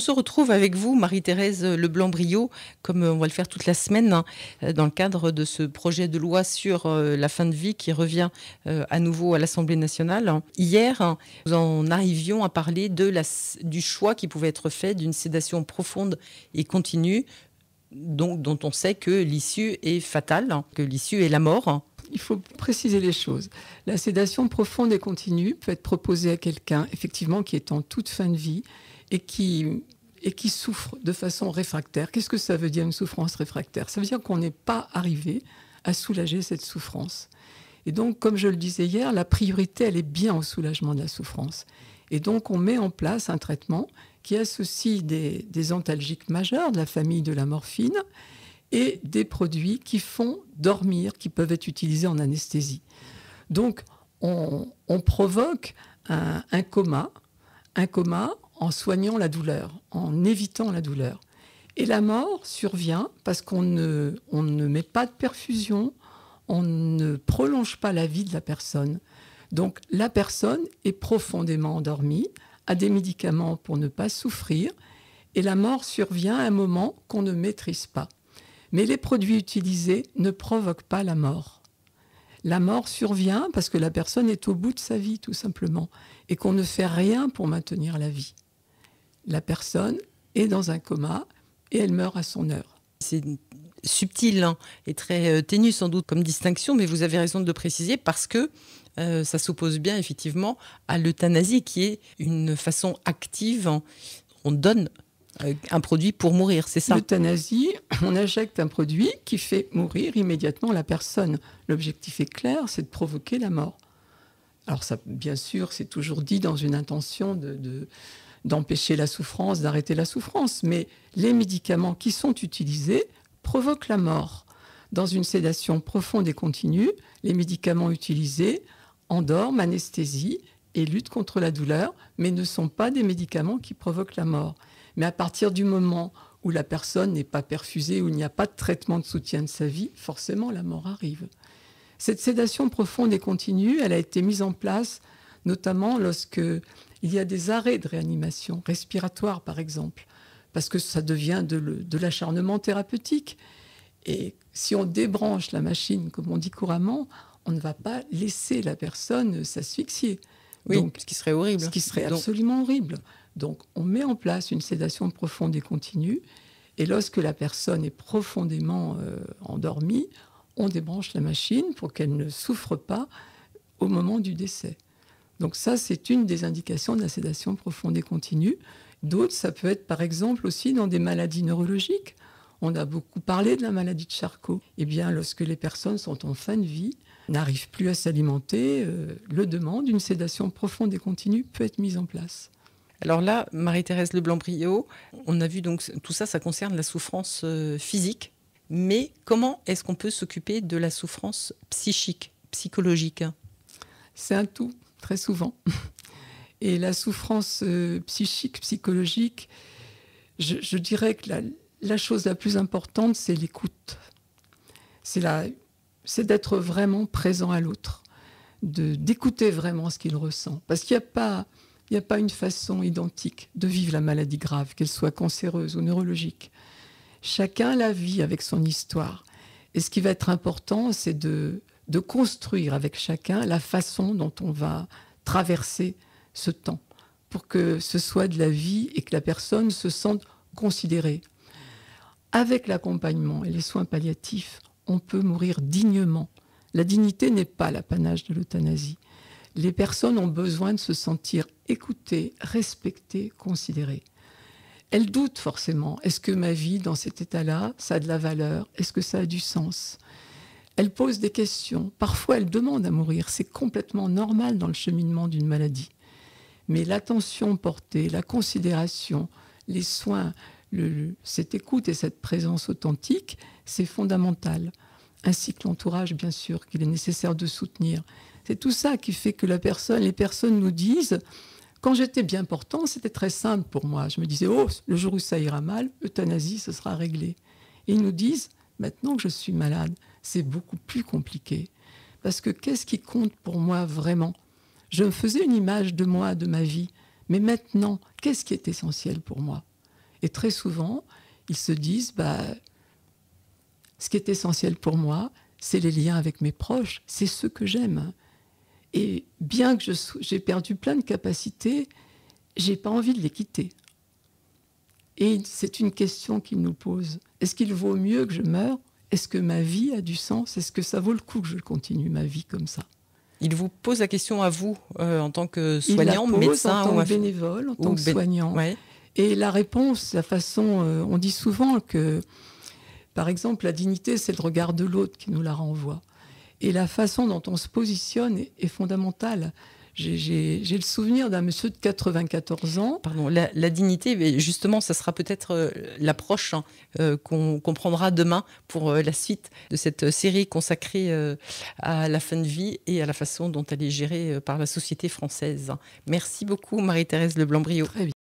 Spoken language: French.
On se retrouve avec vous, Marie-Thérèse Leblanc-Briot, comme on va le faire toute la semaine, dans le cadre de ce projet de loi sur la fin de vie qui revient à nouveau à l'Assemblée nationale. Hier, nous en arrivions à parler du choix qui pouvait être fait d'une sédation profonde et continue, dont on sait que l'issue est fatale, que l'issue est la mort. Il faut préciser les choses. La sédation profonde et continue peut être proposée à quelqu'un, effectivement, qui est en toute fin de vie et qui souffre de façon réfractaire. Qu'est-ce que ça veut dire, une souffrance réfractaire? Ça veut dire qu'on n'est pas arrivé à soulager cette souffrance. Et donc, comme je le disais hier, la priorité, elle est bien au soulagement de la souffrance. Et donc, on met en place un traitement qui associe des antalgiques majeurs de la famille de la morphine et des produits qui font dormir, qui peuvent être utilisés en anesthésie. Donc, on provoque un coma en soignant la douleur, en évitant la douleur. Et la mort survient parce qu'on ne met pas de perfusion, on ne prolonge pas la vie de la personne. Donc, la personne est profondément endormie, a des médicaments pour ne pas souffrir, et la mort survient à un moment qu'on ne maîtrise pas. Mais les produits utilisés ne provoquent pas la mort. La mort survient parce que la personne est au bout de sa vie, tout simplement, et qu'on ne fait rien pour maintenir la vie. La personne est dans un coma et elle meurt à son heure. C'est subtil et très ténu sans doute comme distinction, mais vous avez raison de le préciser parce que ça s'oppose bien effectivement à l'euthanasie qui est une façon active. On donne un produit pour mourir, c'est ça? L'euthanasie, on injecte un produit qui fait mourir immédiatement la personne. L'objectif est clair, c'est de provoquer la mort. Alors ça, bien sûr, c'est toujours dit dans une intention d'empêcher la souffrance, d'arrêter la souffrance, mais les médicaments qui sont utilisés provoquent la mort. Dans une sédation profonde et continue, les médicaments utilisés endorment, anesthésient et luttent contre la douleur, mais ne sont pas des médicaments qui provoquent la mort. Mais à partir du moment où la personne n'est pas perfusée, où il n'y a pas de traitement de soutien de sa vie, forcément la mort arrive. Cette sédation profonde et continue, elle a été mise en place notamment lorsqu'il y a des arrêts de réanimation respiratoire, par exemple, parce que ça devient de l'acharnement thérapeutique. Et si on débranche la machine, comme on dit couramment, on ne va pas laisser la personne s'asphyxier. Oui, donc, ce qui serait horrible. Ce qui serait absolument horrible. Donc, on met en place une sédation profonde et continue. Et lorsque la personne est profondément endormie, on débranche la machine pour qu'elle ne souffre pas au moment du décès. Donc ça, c'est une des indications de la sédation profonde et continue. D'autres, ça peut être par exemple aussi dans des maladies neurologiques. On a beaucoup parlé de la maladie de Charcot. Eh bien, lorsque les personnes sont en fin de vie, n'arrivent plus à s'alimenter, le demande, une sédation profonde et continue peut être mise en place. Alors là, Marie-Thérèse Leblanc-Briot, on a vu donc tout ça, ça concerne la souffrance physique. Mais comment est-ce qu'on peut s'occuper de la souffrance psychique, psychologique? C'est un tout, très souvent. Et la souffrance psychique, psychologique, je dirais que la chose la plus importante, c'est l'écoute. C'est d'être vraiment présent à l'autre, d'écouter vraiment ce qu'il ressent. Parce qu'il n'y a pas une façon identique de vivre la maladie grave, qu'elle soit cancéreuse ou neurologique. Chacun la vit avec son histoire. Et ce qui va être important, c'est de construire avec chacun la façon dont on va traverser ce temps pour que ce soit de la vie et que la personne se sente considérée. Avec l'accompagnement et les soins palliatifs, on peut mourir dignement. La dignité n'est pas l'apanage de l'euthanasie. Les personnes ont besoin de se sentir écoutées, respectées, considérées. Elles doutent forcément. Est-ce que ma vie, dans cet état-là, ça a de la valeur? Est-ce que ça a du sens? Elles posent des questions. Parfois, elles demandent à mourir. C'est complètement normal dans le cheminement d'une maladie. Mais l'attention portée, la considération, les soins, cette écoute et cette présence authentique, c'est fondamental. Ainsi que l'entourage, bien sûr, qu'il est nécessaire de soutenir. C'est tout ça qui fait que les personnes nous disent... Quand j'étais bien portant, c'était très simple pour moi. Je me disais, le jour où ça ira mal, euthanasie, ce sera réglé. Et ils nous disent, maintenant que je suis malade, c'est beaucoup plus compliqué. Parce que qu'est-ce qui compte pour moi vraiment? Je me faisais une image de moi, de ma vie. Mais maintenant, qu'est-ce qui est essentiel pour moi? Et très souvent, ils se disent, ce qui est essentiel pour moi, c'est les liens avec mes proches, c'est ceux que j'aime. Et bien que j'ai perdu plein de capacités, j'ai pas envie de les quitter. Et c'est une question qu'ils nous posent. Est-ce qu'il vaut mieux que je meure? Est-ce que ma vie a du sens? Est-ce que ça vaut le coup que je continue ma vie comme ça? Il vous pose la question à vous, en tant que soignant, médecin, en tant que bénévole, en tant que soignant. Ouais. Et la réponse, la façon, on dit souvent que, par exemple, la dignité, c'est le regard de l'autre qui nous la renvoie. Et la façon dont on se positionne est fondamentale. J'ai le souvenir d'un monsieur de 94 ans. Pardon, la dignité, justement, ça sera peut-être l'approche qu'on prendra demain pour la suite de cette série consacrée à la fin de vie et à la façon dont elle est gérée par la société française. Merci beaucoup, Marie-Thérèse Leblanc-Briot. Très bien.